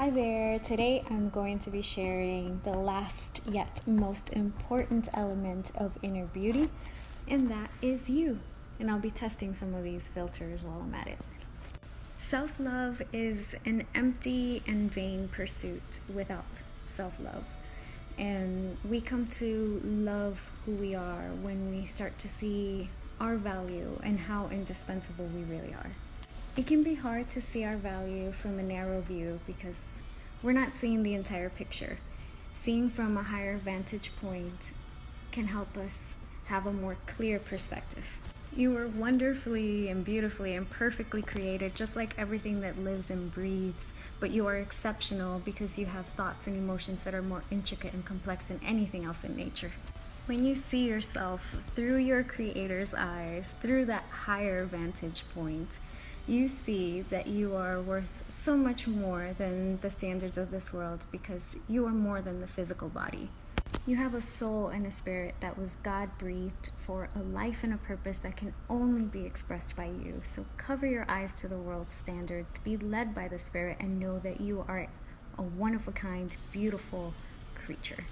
Hi there. Today I'm going to be sharing the last yet most important element of inner beauty, and that is you. And I'll be testing some of these filters while I'm at it. Self-love is an empty and vain pursuit without self-love. And we come to love who we are when we start to see our value and how indispensable we really are. It can be hard to see our value from a narrow view because we're not seeing the entire picture. Seeing from a higher vantage point can help us have a more clear perspective. You were wonderfully and beautifully and perfectly created, just like everything that lives and breathes, but you are exceptional because you have thoughts and emotions that are more intricate and complex than anything else in nature. When you see yourself through your creator's eyes, through that higher vantage point, you see that you are worth so much more than the standards of this world because you are more than the physical body. You have a soul and a spirit that was God-breathed for a life and a purpose that can only be expressed by you. So cover your eyes to the world's standards, be led by the spirit, and know that you are a one-of-a-kind, beautiful creature.